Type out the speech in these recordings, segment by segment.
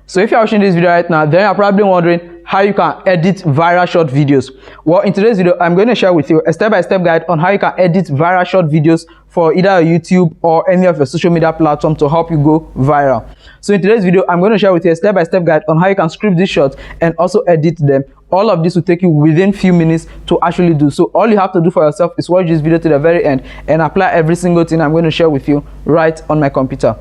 So if you're watching this video right now, then you're probably wondering how you can edit viral short videos. Well, in today's video, I'm going to share with you a step-by-step guide on how you can edit viral short videos for either YouTube or any of your social media platforms to help you go viral. So in today's video, I'm going to share with you a step-by-step guide on how you can script these shots and also edit them. All of this will take you within few minutes to actually do. So all you have to do for yourself is watch this video to the very end and apply every single thing I'm going to share with you right on my computer.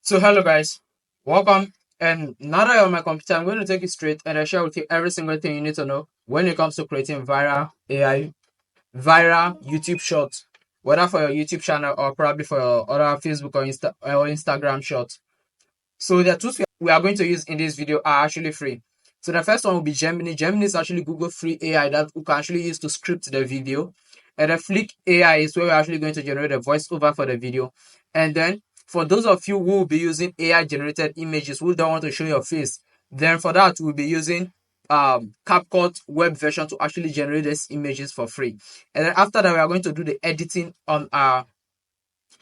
So hello guys, welcome. And now that you're on my computer, I'm going to take you straight and I share with you every single thing you need to know when it comes to creating viral YouTube shorts, whether for your YouTube channel or probably for your other Facebook or Instagram shorts. So the tools we are going to use in this video are actually free. So the first one will be Gemini. Gemini is actually Google free AI that you can actually use to script the video. And the Flick AI is where we're actually going to generate a voiceover for the video. And then for those of you who will be using AI generated images who don't want to show your face, then for that we'll be using CapCut web version to actually generate these images for free. And then after that, we are going to do the editing on our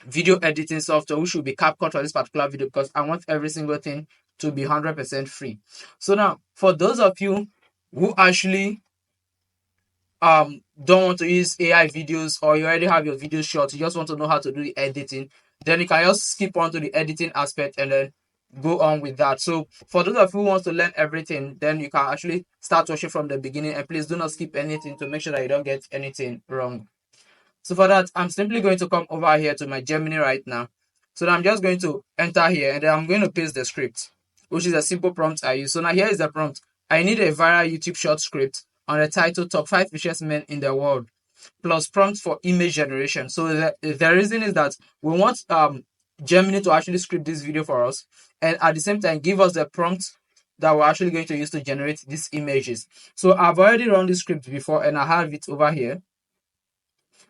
video editing software, which will be CapCut for this particular video, because I want every single thing to be 100% free. So now, for those of you who actually don't want to use AI videos, or you already have your video shot, you just want to know how to do the editing, then you can just skip on to the editing aspect and then go on with that. So for those of you who want to learn everything, then you can actually start watching from the beginning, and please do not skip anything to make sure that you don't get anything wrong. So for that, I'm simply going to come over here to my Gemini right now. So I'm just going to enter here and then I'm going to paste the script, which is a simple prompt I use. So now here is the prompt. I need a viral YouTube short script on the title Top 5 Richest Men in the World, plus prompt for image generation. So the reason is that we want Gemini to actually script this video for us, and at the same time give us the prompt that we're actually going to use to generate these images. So I've already run this script before and I have it over here.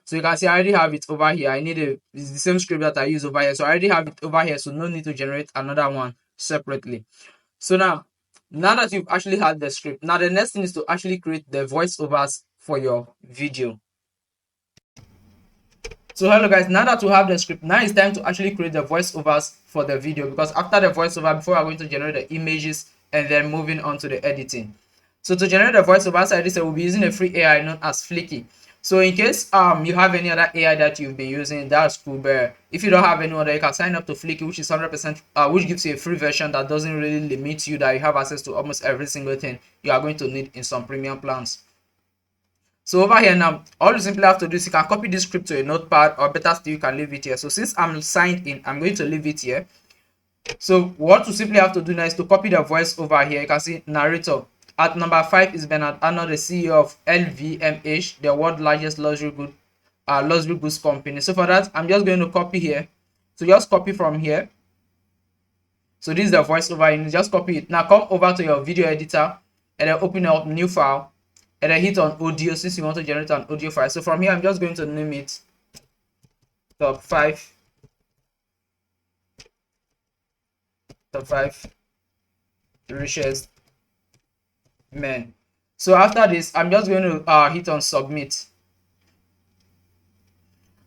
So you can see I already have it over here. It's the same script that I use over here. So I already have it over here. So no need to generate another one separately. So now that you've actually had the script, now the next thing is to actually create the voiceovers for your video. So hello guys, now that we have the script, now it's time to actually create the voiceovers for the video, because after the voiceover, before we're going to generate the images and then moving on to the editing. So to generate the voiceover, as I said, we'll be using a free AI known as Flicky. So in case you have any other AI that you've been using, that's cool. But if you don't have any other, you can sign up to Flicky, which is 100%, which gives you a free version that doesn't really limit you, that you have access to almost every single thing you are going to need in some premium plans. So over here now, all you simply have to do is you can copy this script to a notepad, or better still, you can leave it here. So since I'm signed in, I'm going to leave it here. So what you simply have to do now is to copy the voice over here. You can see narrator. At number 5 is Bernard Arnault, the CEO of LVMH, the world's largest luxury goods company. So for that, I'm just going to copy here. So just copy from here. So this is the voiceover. You just copy it. Now come over to your video editor and then open up new file and then hit on audio, since you want to generate an audio file. So from here, I'm just going to name it top 5 richest men. So after this, I'm just going to hit on submit.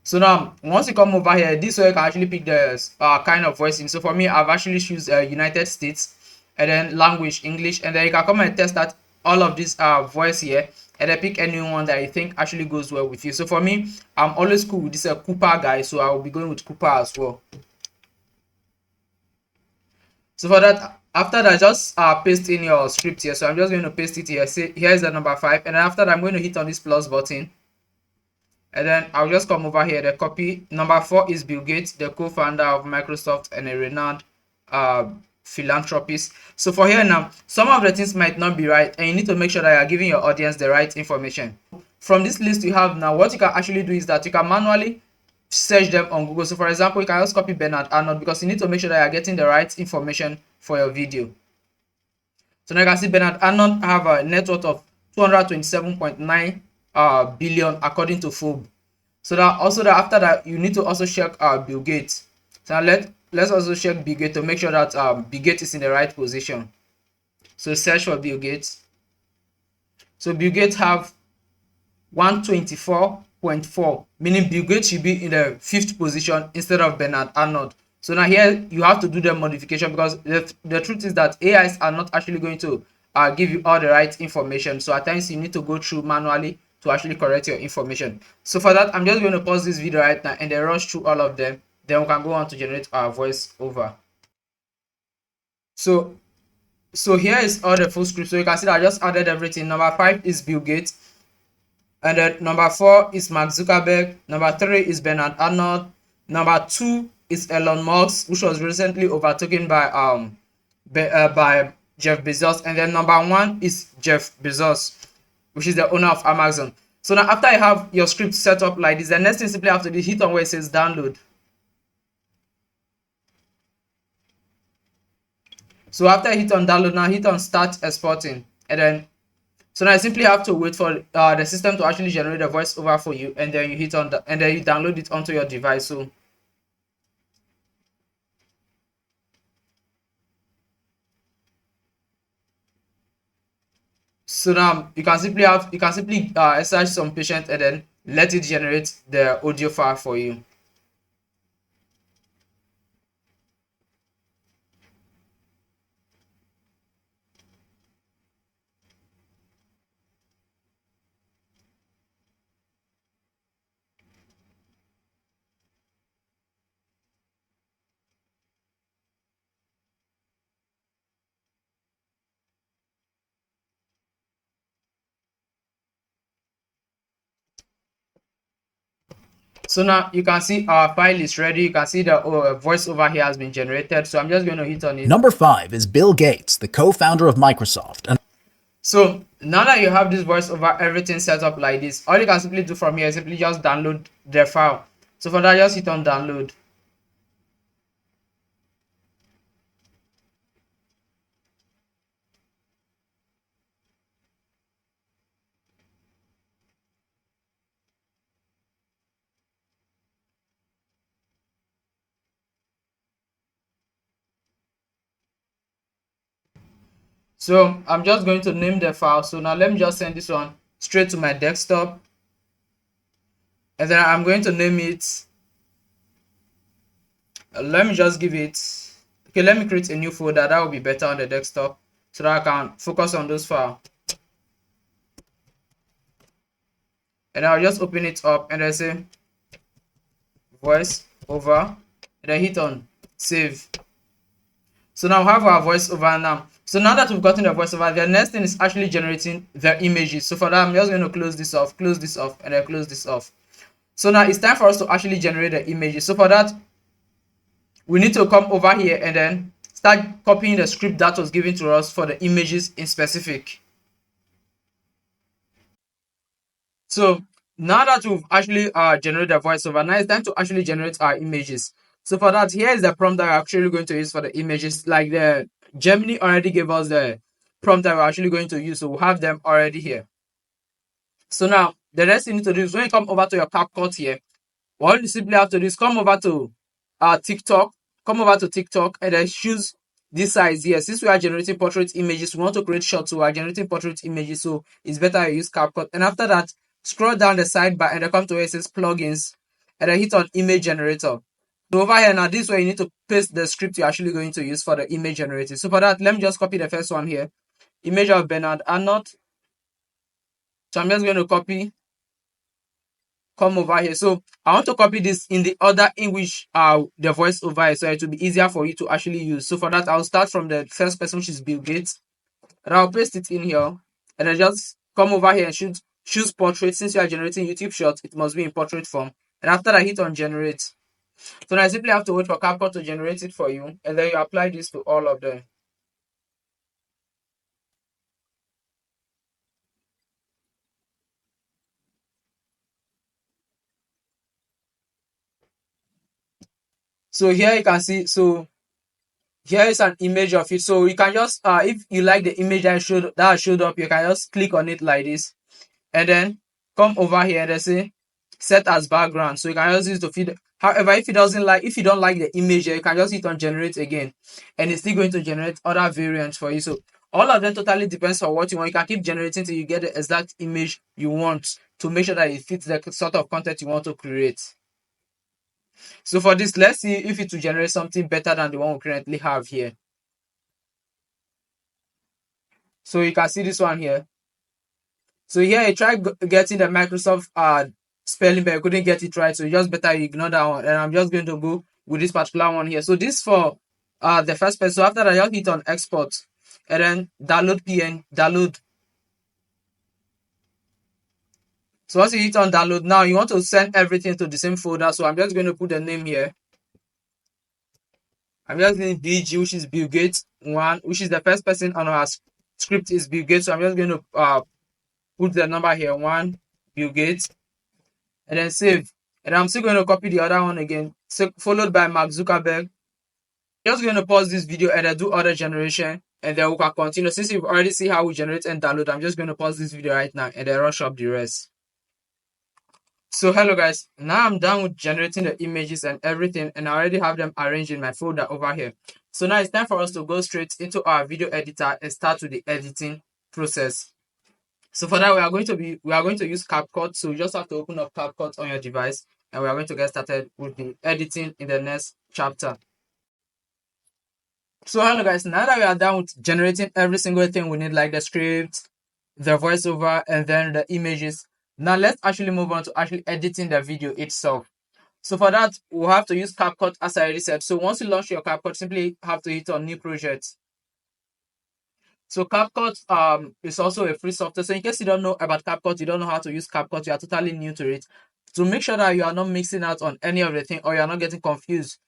So now once you come over here, this way you can actually pick the kind of voicing. So for me, I've actually chosen United States, and then language English, and then you can come and test that all of this voice here, and then pick any one that you think actually goes well with you. So for me, I'm always cool with this Cooper guy, so I will be going with Cooper as well. So for that, after that, just paste in your script here. So I'm just going to paste it here. See, here's the number 5, and then after that, I'm going to hit on this plus button, and then I'll just come over here. The copy number 4 is Bill Gates, the co-founder of Microsoft and a renowned philanthropist. So for here now, some of the things might not be right, and you need to make sure that you're giving your audience the right information. From this list you have now, what you can actually do is that you can manually search them on Google. So for example, you can just copy Bernard Arnault, because you need to make sure that you're getting the right information for your video. So now you can see Bernard Arnault have a net worth of 227.9 billion according to Forbes. So that also, that after that, you need to also check Bill Gates. So now let's also check Bill Gates to make sure that Bill Gates is in the right position. So search for Bill Gates. So Bill Gates have 124.4, meaning Bill Gates should be in the 5th position instead of Bernard Arnault. So now here you have to do the modification, because the truth is that AIs are not actually going to give you all the right information. So at times you need to go through manually to actually correct your information. So for that, I'm just going to pause this video right now and then rush through all of them. Then we can go on to generate our voice over. So here is all the full script. So you can see that I just added everything. Number 5 is Bill Gates. And then number 4 is Mark Zuckerberg. Number 3 is Bernard Arnold. Number 2 is Elon Musk, which was recently overtaken by Jeff Bezos. And then number 1 is Jeff Bezos, which is the owner of Amazon. So now after you have your script set up like this, the next thing simply have to do, hit on where it says download. So after you hit on download, now hit on start exporting, and then so now you simply have to wait for the system to actually generate a voiceover for you, and then you hit on and then you download it onto your device. So now you can simply exercise some patience and then let it generate the audio file for you. So now you can see our file is ready. You can see the voiceover here has been generated. So I'm just going to hit on it. Number 5 is Bill Gates, the co-founder of Microsoft. So now that you have this voiceover, everything set up like this, all you can simply do from here is simply just download the file. So for that, just hit on download. So I'm just going to name the file. So now let me just send this one straight to my desktop. And then I'm going to name it. Let me just give it. Okay, let me create a new folder. That will be better on the desktop so that I can focus on those files. And I'll just open it up and I say voice over. And then hit on save. So now we have our voiceover now. So now that we've gotten the voiceover, the next thing is actually generating the images. So for that, I'm just going to close this off, and then close this off. So now it's time for us to actually generate the images. So for that, we need to come over here and then start copying the script that was given to us for the images in specific. So now that we've actually generated the voiceover, now it's time to actually generate our images. So for that, here is the prompt that we're actually going to use for the images. Like the Gemini already gave us the prompt that we're actually going to use, so we'll have them already here. So now the next thing you need to do is when you come over to your CapCut here, what you simply have to do is come over to TikTok, and then choose this size here. Since we are generating portrait images, we want to create shots, so we are generating portrait images, so it's better you use CapCut. And after that, scroll down the sidebar and then come to where it says plugins, and then hit on image generator. So over here now, this is where you need to paste the script you're actually going to use for the image generator. So for that, let me just copy the first one here, image of Bernard Arnold. So I'm just going to come over here. So I want to copy this in the order in which the voiceover is, so it will be easier for you to actually use. So for that, I'll start from the first person, which is Bill Gates, and I'll paste it in here, and then just come over here and choose portrait. Since you are generating YouTube shots, it must be in portrait form. And after that, hit on generate. So now I simply have to wait for CapCut to generate it for you, and then you apply this to all of them. So here you can see, so here is an image of it. So you can just if you like the image that showed up, you can just click on it like this, and then come over here and say set as background. So you can just use to feed. However, if you don't like the image, you can just hit on generate again, and it's still going to generate other variants for you. So all of them totally depends on what you want. You can keep generating till you get the exact image you want to make sure that it fits the sort of content you want to create. So for this, let's see if it will generate something better than the one we currently have here. So you can see this one here. So here I tried getting the Microsoft spelling, but I couldn't get it right. So just better you ignore that one. And I'm just going to go with this particular one here. So this for the first person. So after that, I just hit on export and then download download. So once you hit on download, now you want to send everything to the same folder. So I'm just going to put the name here. I'm just going BG, which is Bill Gates one, which is the first person on our script is Bill Gates. So I'm just going to put the number here, one, Bill Gates, and then save. And I'm still going to copy the other one again, so followed by Mark Zuckerberg. Just going to pause this video and then do other generation, and then we can continue. Since you've already see how we generate and download, I'm just going to pause this video right now and then rush up the rest. So hello guys, now I'm done with generating the images and everything, and I already have them arranged in my folder over here. So now it's time for us to go straight into our video editor and start with the editing process. So for that, we are going to use CapCut. So you just have to open up CapCut on your device, and we are going to get started with the editing in the next chapter. So hello guys, now that we are done with generating every single thing we need, like the script, the voiceover, and then the images, now let's actually move on to actually editing the video itself. So for that, we'll have to use CapCut as I already said. So once you launch your CapCut, simply have to hit on new project. So CapCut is also a free software. So in case you don't know about CapCut, you don't know how to use CapCut, you are totally new to it. To make sure that you are not mixing out on any of the thing, or you are not getting confused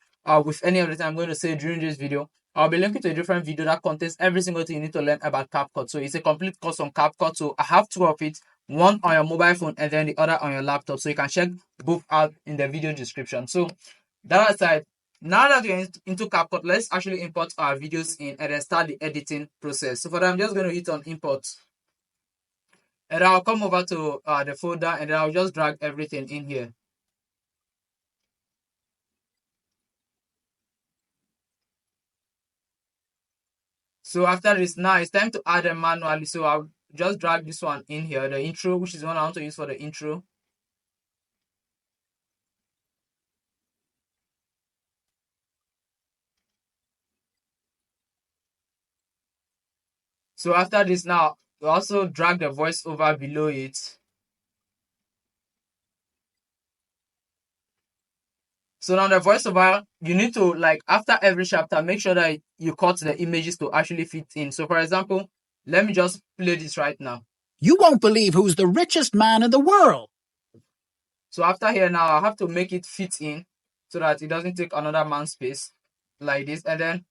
with any of the thing I'm going to say during this video, I'll be linking to a different video that contains every single thing you need to learn about CapCut. So it's a complete course on CapCut. So I have two of it, one on your mobile phone and then the other on your laptop. So you can check both out in the video description. So that aside, now that we're into CapCut, let's actually import our videos in and then start the editing process. So for that, I'm just going to hit on import. And I'll come over to the folder and then I'll just drag everything in here. So after this, now it's time to add them manually. So I'll just drag this one in here, the intro, which is the one I want to use for the intro. So after this, now we also drag the voice over below it. So now the voiceover, you need to, like, after every chapter, make sure that you cut the images to actually fit in. So for example, let me just play this right now. You won't believe who's the richest man in the world. So after here now, I have to make it fit in so that it doesn't take another man's space like this. And then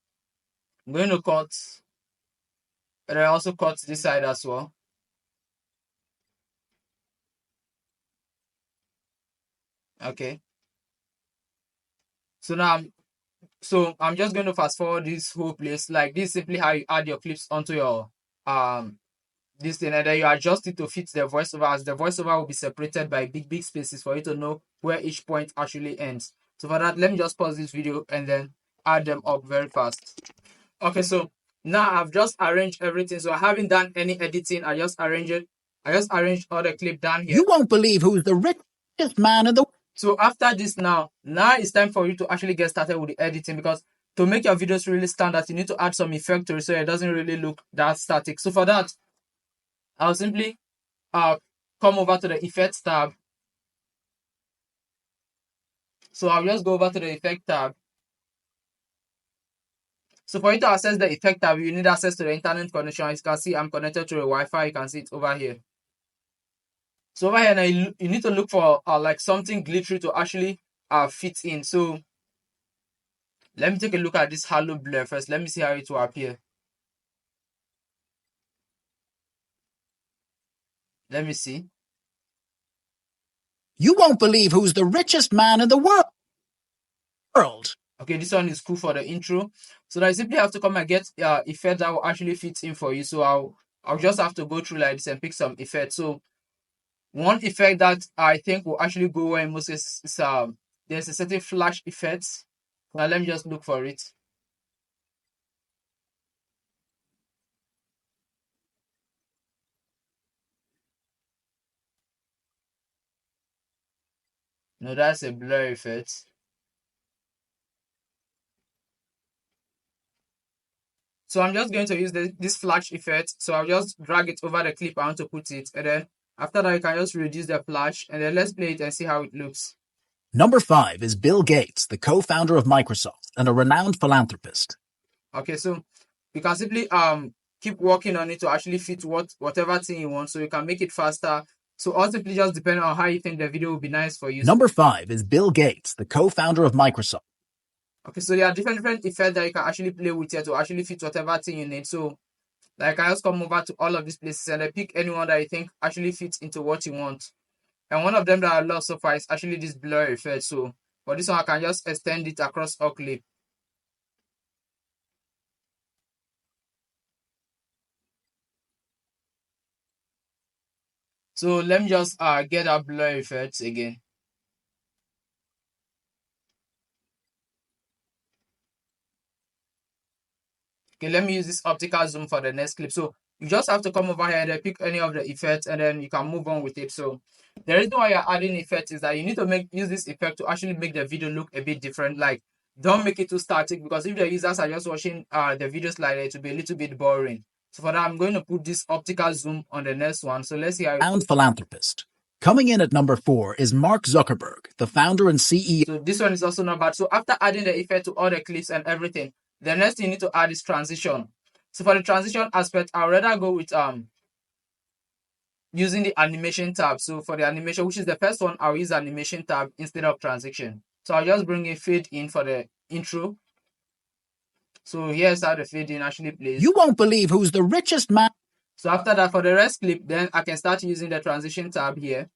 I'm going to cut, and I also cut this side as well. Okay. So now I'm just going to fast forward this whole place. Like this is simply how you add your clips onto your this thing, and then you adjust it to fit the voiceover, as the voiceover will be separated by big spaces for you to know where each point actually ends. So for that, let me just pause this video and then add them up very fast. Okay, so now I've just arranged everything. So I haven't done any editing. I just arranged all the clip down here. You won't believe who's the richest man in the world. So after this, now it's time for you to actually get started with the editing, because to make your videos really stand out, you need to add some effect to it so it doesn't really look that static. So for that, I'll simply come over to the effects tab. So I'll just go over to the effect tab. So for you to access the effect tab, you need access to the internet connection. As you can see, I'm connected to the Wi-Fi. You can see it over here. So over here now, you need to look for like something glittery to actually fit in. So let me take a look at this halo blur first. Let me see how it will appear. Let me see. You won't believe who's the richest man in the world. Okay, this one is cool for the intro. So I simply have to come and get effect that will actually fit in for you. So I'll just have to go through like this and pick some effects. So one effect that I think will actually go well in most cases is there's a certain flash effect. Now let me just look for it. No, that's a blur effect. So I'm just going to use this flash effect. So I'll just drag it over the clip I want to put it. And then after that, you can just reduce the flash. And then let's play it and see how it looks. Number 5 is Bill Gates, the co-founder of Microsoft and a renowned philanthropist. Okay, so you can simply keep working on it to actually fit whatever thing you want, so you can make it faster. So ultimately just depending on how you think the video will be nice for you. Number 5 is Bill Gates, the co-founder of Microsoft. Okay, so there are different effects that you can actually play with here to actually fit whatever thing you need. So like I just come over to all of these places and I pick anyone that I think actually fits into what you want. And one of them that I love so far is actually this blur effect. So for this one, I can just extend it across all clip. So let me just get that blur effect again. Okay, let me use this optical zoom for the next clip. So you just have to come over here and then pick any of the effects and then you can move on with it. So the reason why you're adding effects is that you need to use this effect to actually make the video look a bit different. Like, don't make it too static, because if the users are just watching the videos like that, it will be a little bit boring. So for that, I'm going to put this optical zoom on the next one. So let's see how it Renowned philanthropist. Coming in at number 4 is Mark Zuckerberg, the founder and CEO. So this one is also not bad. So after adding the effect to all the clips and everything, the next thing you need to add is transition. So for the transition aspect, I'd rather go with using the animation tab. So for the animation, which is the first one, I'll use animation tab instead of transition. So I'll just bring a fade in for the intro. So here's how the fade in actually plays. You won't believe who's the richest man. So after that, for the rest clip, then I can start using the transition tab here.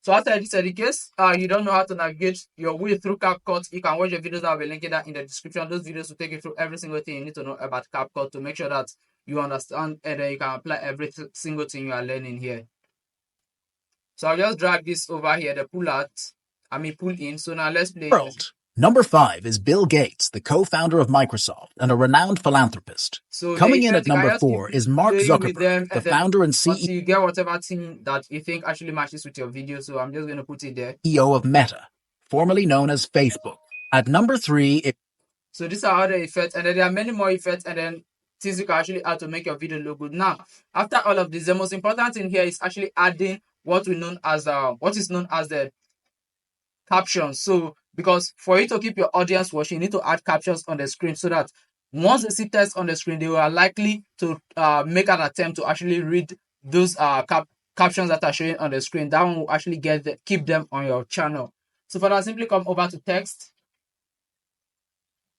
So after this, in case you don't know how to navigate your way through CapCut, you can watch the videos that I'll be linking that in the description. Those videos will take you through every single thing you need to know about CapCut to make sure that you understand and then you can apply every single thing you are learning here. So I'll just drag this over here, the pull in. So now let's play World. Number 5 is Bill Gates, the co-founder of Microsoft and a renowned philanthropist. So coming in at number 4 is Mark Zuckerberg, the founder and CEO. You get whatever thing that you think actually matches with your video. So I'm just going to put it there. CEO of Meta, formerly known as Facebook. At number 3, so these are other effects, and then there are many more effects, and then things you can actually add to make your video look good. Now, after all of this, the most important thing here is actually adding what is known as the captions. So because for you to keep your audience watching, you need to add captions on the screen so that once they see text on the screen, they are likely to make an attempt to actually read those captions that are showing on the screen. That one will actually keep them on your channel. So for that, simply come over to text,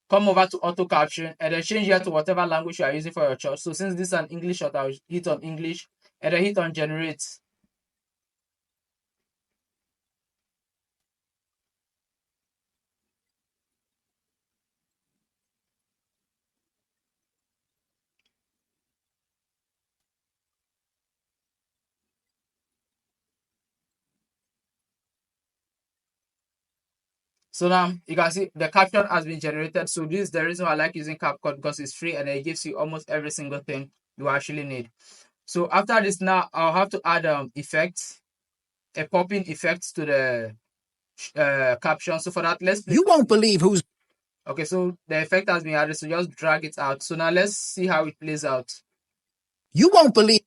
come over to auto caption, and then change here to whatever language you are using for your choice. So since this is an English shot, I'll hit on English and then hit on generate. So now you can see the caption has been generated. So this is the reason why I like using CapCut, because it's free and it gives you almost every single thing you actually need. So after this, now I'll have to add effects, a popping effect to the caption. So for that, let's play. You won't believe who's. Okay, so the effect has been added. So just drag it out. So now let's see how it plays out. You won't believe.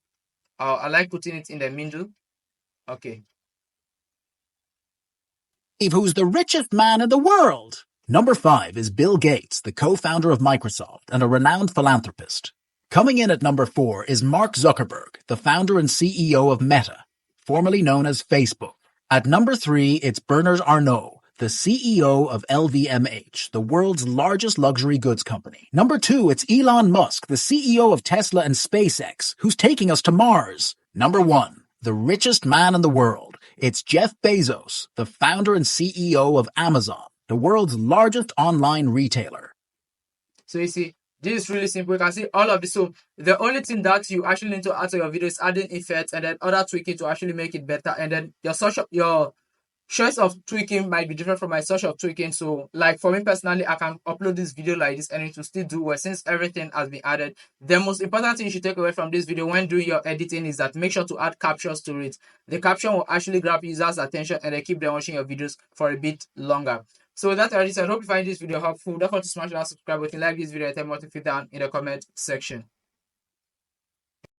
I like putting it in the middle. Okay. Who's the richest man in the world? Number 5 is Bill Gates, the co-founder of Microsoft and a renowned philanthropist. Coming in at number 4 is Mark Zuckerberg, the founder and CEO of Meta, formerly known as Facebook. At number 3, it's Bernard Arnault, the CEO of LVMH, the world's largest luxury goods company. Number 2, it's Elon Musk, the CEO of Tesla and SpaceX, who's taking us to Mars. Number 1, the richest man in the world. It's Jeff Bezos, the founder and CEO of Amazon, the world's largest online retailer. So you see, this is really simple. You can see all of this. So the only thing that you actually need to add to your video is adding effects and then other tweaking to actually make it better. And then your choice of tweaking might be different from my choice of tweaking. So like for me personally, I can upload this video like this and it will still do well since everything has been added. The most important thing you should take away from this video when doing your editing is that make sure to add captions to it. The caption will actually grab users' attention and they keep them watching your videos for a bit longer. So with that already said, I hope you find this video helpful. Don't forget to smash that subscribe button, like this video, and tell me what you feel down in the comment section.